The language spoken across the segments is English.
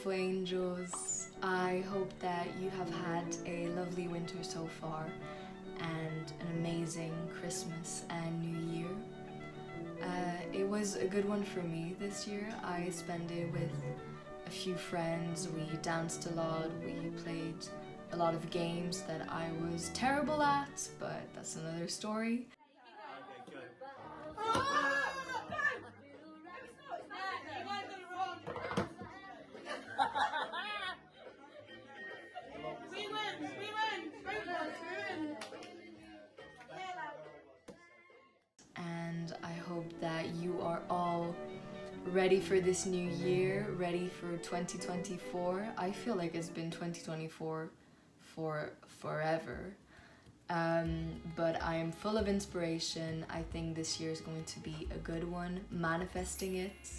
beautiful angels. I hope that you have had a lovely winter so far and an amazing Christmas and New Year. It was a good one for me this year. I spent it with a few friends. We danced a lot, we played a lot of games that I was terrible at, but that's another story. And I hope that you are all ready for this new year, ready for 2024. I feel like it's been 2024 for forever. But I am full of inspiration. I think this year is going to be a good one, manifesting it.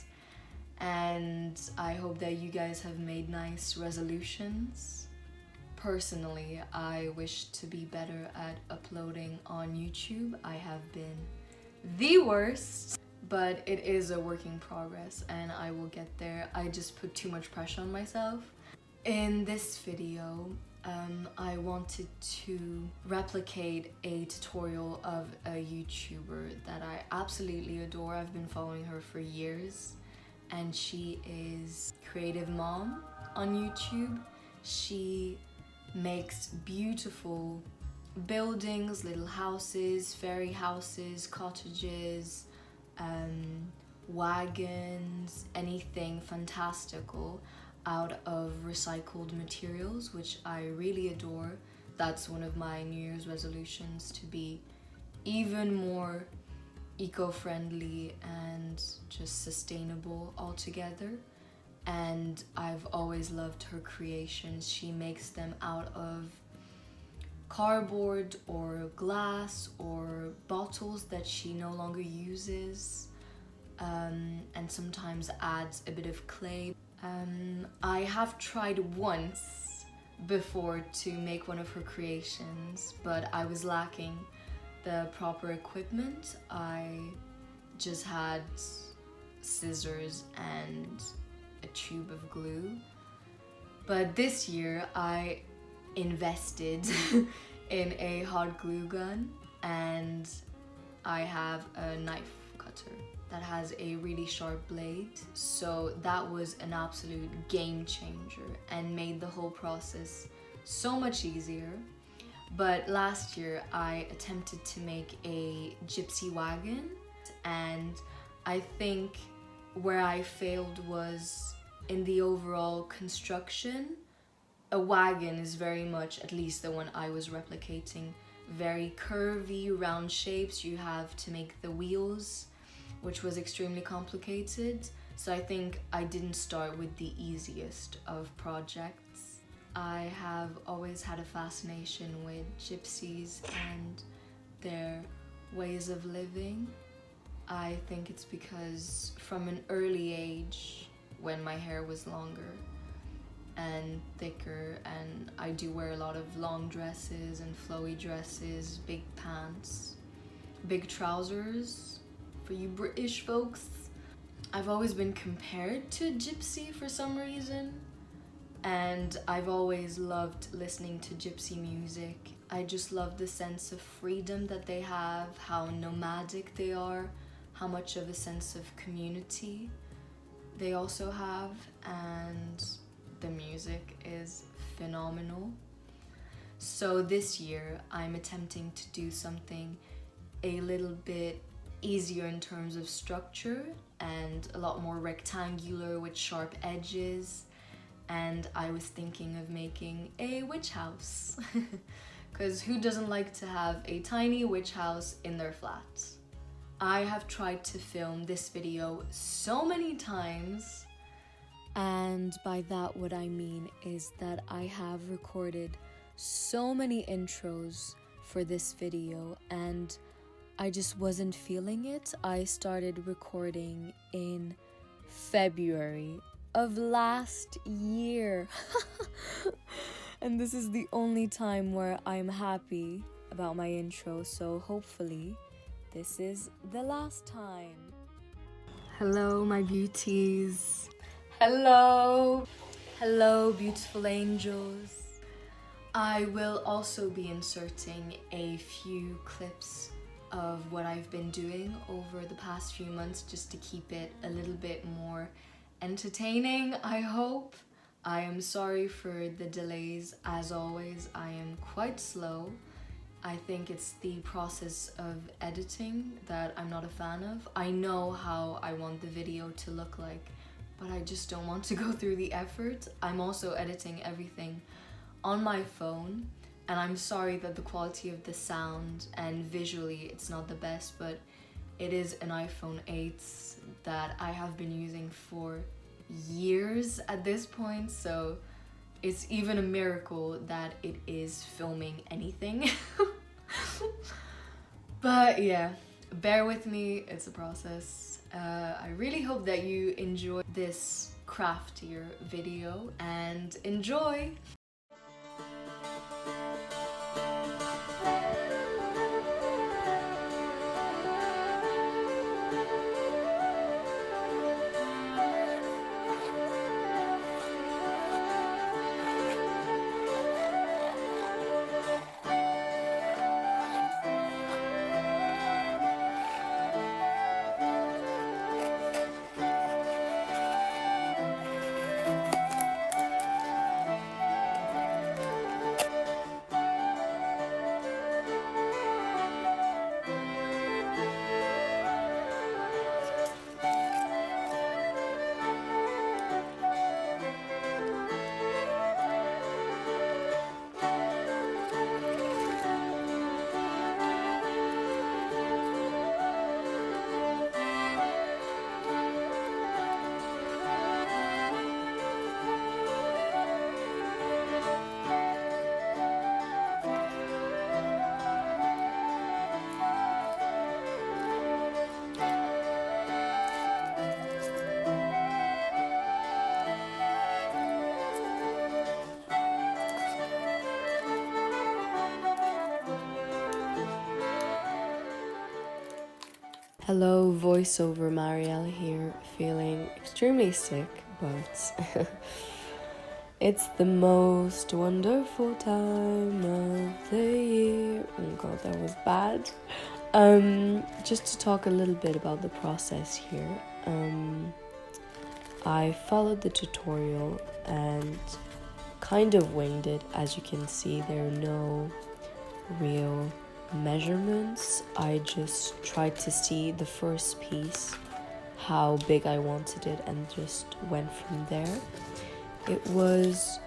And I hope that you guys have made nice resolutions. Personally, I wish to be better at uploading on YouTube. I have been the worst, but it is a work in progress and I will get there. I just put too much pressure on myself. In this video, I wanted to replicate a tutorial of a YouTuber that I absolutely adore. I've been following her for years, and she is Creative Mom on YouTube. She makes beautiful buildings, little houses, fairy houses, cottages, wagons, anything fantastical out of recycled materials, which I really adore. That's one of my New Year's resolutions, to be even more eco-friendly and just sustainable altogether. And I've always loved her creations. She makes them out of cardboard or glass or bottles that she no longer uses, and sometimes adds a bit of clay. I have tried once before to make one of her creations, but I was lacking the proper equipment. I just had scissors and a tube of glue. But this year I invested in a hot glue gun, and I have a knife cutter that has a really sharp blade, so that was an absolute game changer and made the whole process so much easier. But last year I attempted to make a gypsy wagon, and I think where I failed was in the overall construction. A wagon is very much, at least the one I was replicating, very curvy, round shapes. You have to make the wheels, which was extremely complicated. So I think I didn't start with the easiest of projects. I have always had a fascination with gypsies and their ways of living. I think it's because from an early age, when my hair was longer and thicker, and I do wear a lot of long dresses and flowy dresses, big pants, big trousers for you British folks. I've always been compared to a gypsy for some reason, and I've always loved listening to gypsy music. I just love the sense of freedom that they have, how nomadic they are, how much of a sense of community they also have, and the music is phenomenal. So this year I'm attempting to do something a little bit easier in terms of structure and a lot more rectangular with sharp edges, and I was thinking of making a witch house because who doesn't like to have a tiny witch house in their flat? I have tried to film this video so many times, and by that what I mean is that I have recorded so many intros for this video and I just wasn't feeling it. I started recording in February of last year and this is the only time where I'm happy about my intro, so hopefully this is the last time. Hello my beauties. Hello. Hello, beautiful angels. I will also be inserting a few clips of what I've been doing over the past few months just to keep it a little bit more entertaining, I hope. I am sorry for the delays. As always, I am quite slow. I think it's the process of editing that I'm not a fan of. I know how I want the video to look like, but I just don't want to go through the effort. I'm also editing everything on my phone, and I'm sorry that the quality of the sound and visually it's not the best, but it is an iPhone 8 that I have been using for years at this point, so it's even a miracle that it is filming anything. But yeah, bear with me, it's a process. I really hope that you enjoy this craftier video, and enjoy! Hello, voiceover Marielle here, feeling extremely sick, but it's the most wonderful time of the year. Oh god, that was bad. Just to talk a little bit about the process here. I followed the tutorial and kind of winged it. As you can see, there are no real measurements. I just tried to see the first piece, how big I wanted it, and just went from there. It was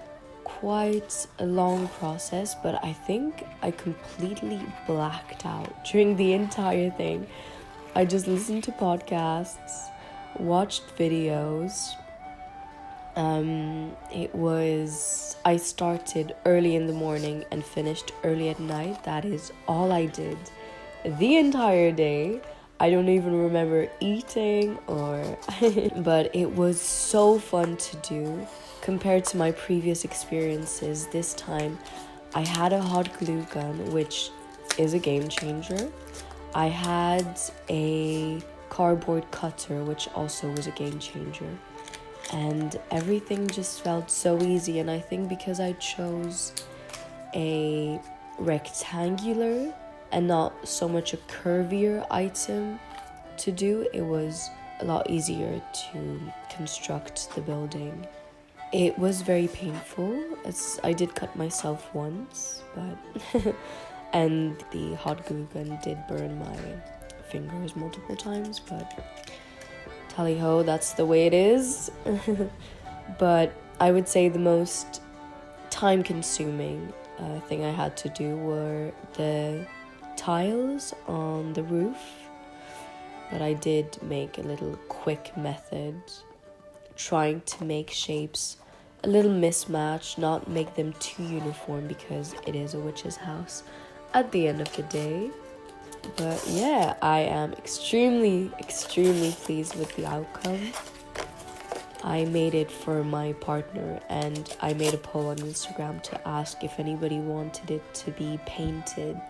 quite a long process, but I think I completely blacked out during the entire thing. I just listened to podcasts, watched videos. I started early in the morning and finished early at night. That is all I did the entire day. I don't even remember eating but it was so fun to do compared to my previous experiences. This time I had a hot glue gun, which is a game changer. I had a cardboard cutter, which also was a game changer. And everything just felt so easy, and I think because I chose a rectangular and not so much a curvier item to do, it was a lot easier to construct the building. It was very painful, as I did cut myself once, but and the hot glue gun did burn my fingers multiple times, but tally-ho, that's the way it is. But I would say the most time-consuming thing I had to do were the tiles on the roof. But I did make a little quick method, trying to make shapes a little mismatched, not make them too uniform, because it is a witch's house at the end of the day. But yeah, I am extremely pleased with the outcome. I made it for my partner, and I made a poll on Instagram to ask if anybody wanted it to be painted,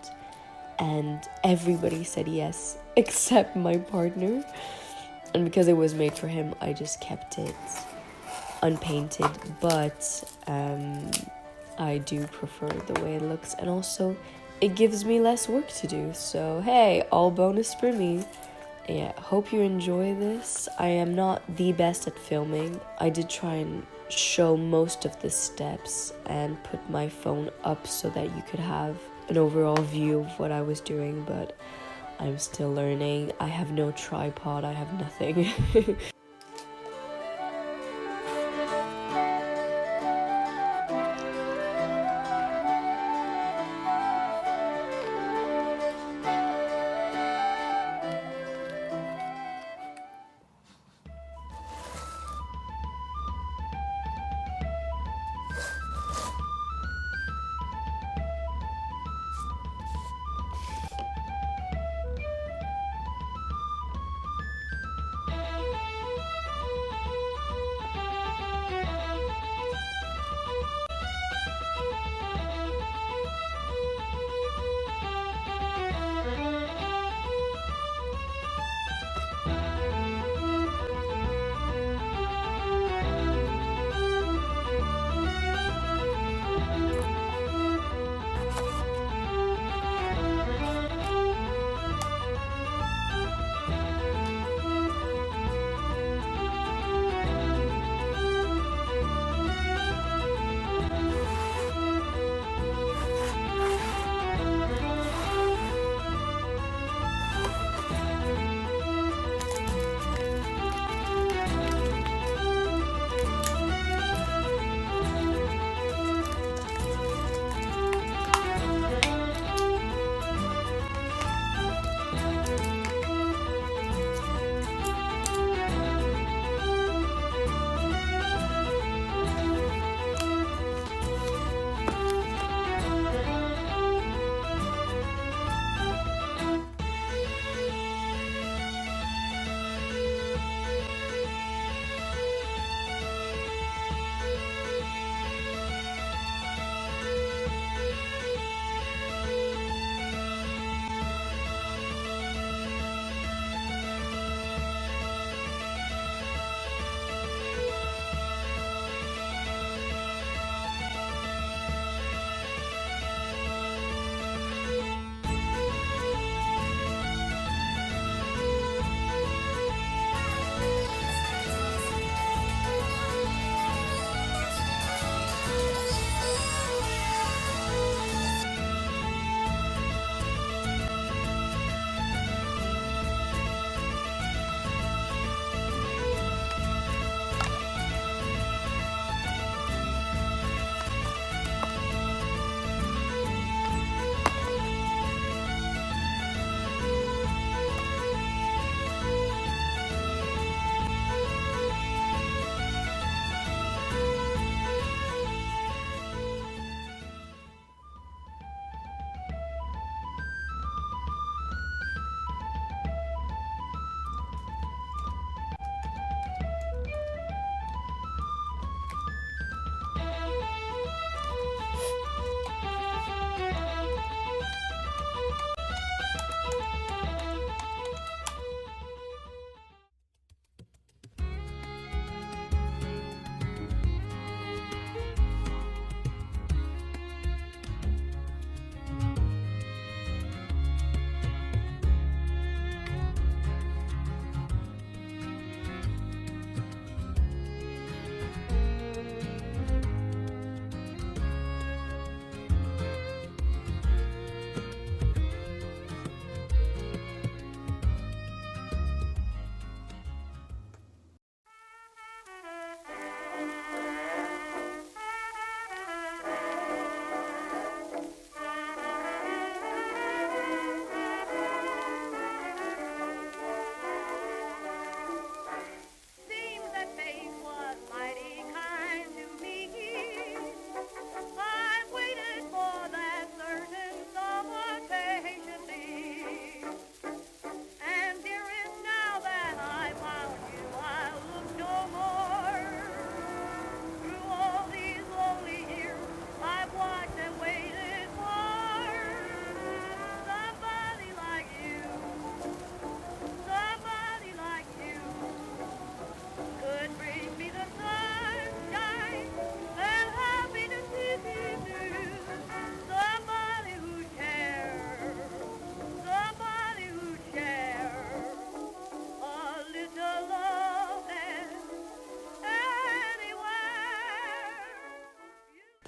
and everybody said yes except my partner. And because it was made for him, I just kept it unpainted, but I do prefer the way it looks, and also it gives me less work to do, so hey, all bonus for me. Yeah, hope you enjoy this. I am not the best at filming. I did try and show most of the steps and put my phone up so that you could have an overall view of what I was doing, but I'm still learning. I have no tripod, I have nothing.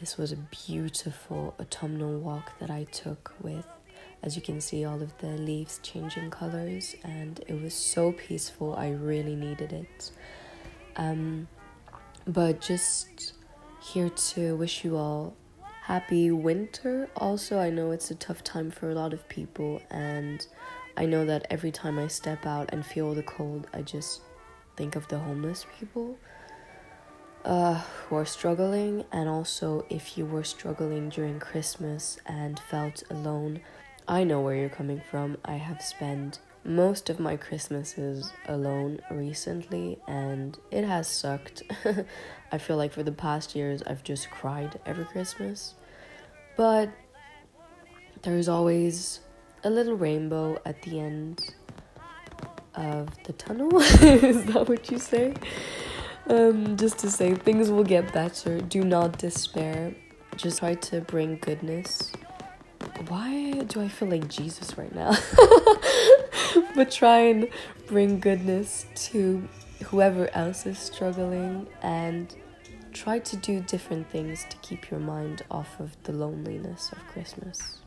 This was a beautiful autumnal walk that I took with, as you can see, all of the leaves changing colors, and it was so peaceful. I really needed it. But just here to wish you all happy winter. Also, I know it's a tough time for a lot of people, and I know that every time I step out and feel the cold, I just think of the homeless people who are struggling. And also, if you were struggling during Christmas and felt alone, I know where you're coming from. I have spent most of my Christmases alone recently, and it has sucked. I feel like for the past years I've just cried every Christmas, but there's always a little rainbow at the end of the tunnel. Is that what you say? Just to say, things will get better. Do not despair. Just try to bring goodness. Why do I feel like Jesus right now? But try and bring goodness to whoever else is struggling, and try to do different things to keep your mind off of the loneliness of Christmas.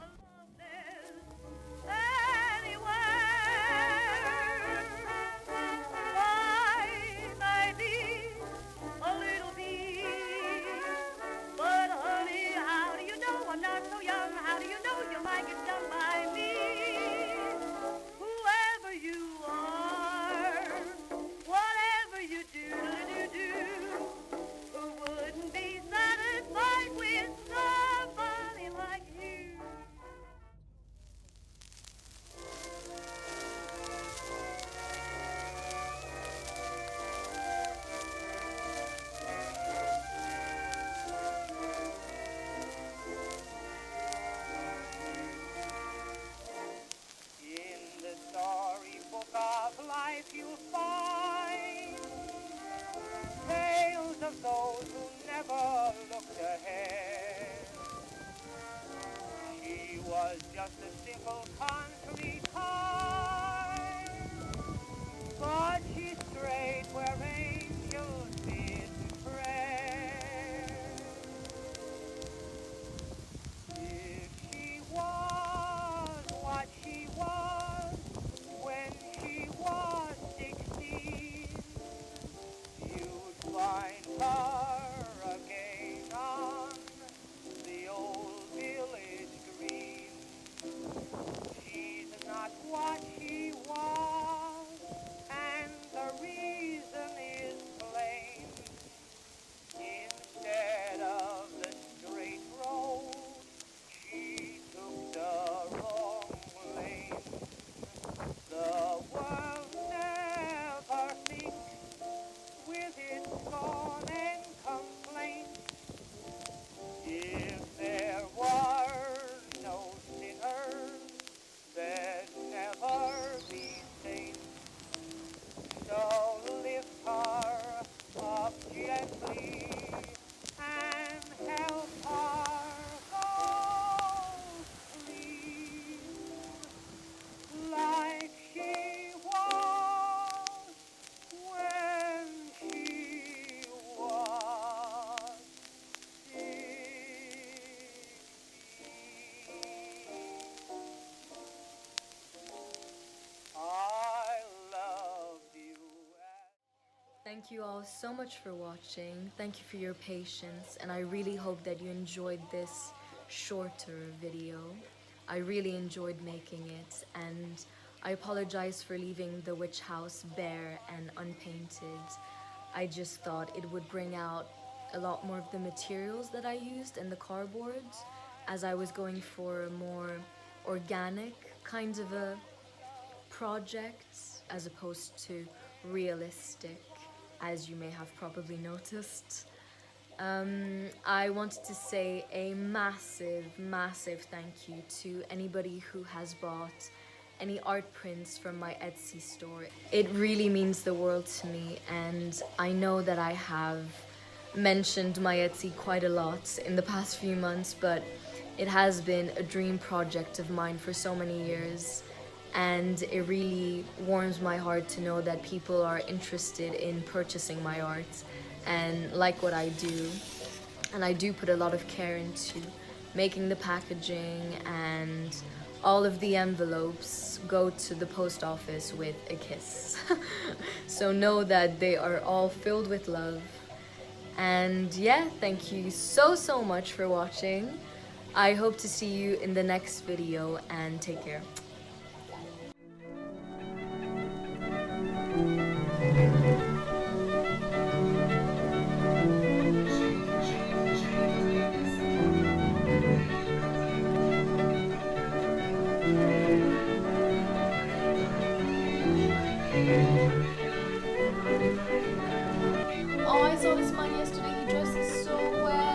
You'll find tales of those who never looked ahead. She was just a simple country toy, but she strayed where angels did tread. If she was what she was when she was 16, you'd find her again on the old village green. She's not what she was, and the reason is plain. Instead of the straight road, she took the wrong lane. The world never thinks with its scorn and complaint. If there were no sinners, there'd never be saints. So lift her up gently and help her go sleep like she was when she was 16. I love you. Thank you all so much for watching. Thank you for your patience, and I really hope that you enjoyed this shorter video. I really enjoyed making it, and I apologize for leaving the witch house bare and unpainted. I just thought it would bring out a lot more of the materials that I used and the cardboard, as I was going for a more organic kind of a project as opposed to realistic, as you may have probably noticed. I wanted to say a massive thank you to anybody who has bought any art prints from my Etsy store. It really means the world to me, and I know that I have mentioned my Etsy quite a lot in the past few months, but it has been a dream project of mine for so many years, and it really warms my heart to know that people are interested in purchasing my art and like what I do. and I do put a lot of care into making the packaging, and all of the envelopes go to the post office with a kiss. So know that they are all filled with love. And yeah, thank you so much for watching. I hope to see you in the next video, and take care. Oh, I saw this man yesterday. He dresses so well.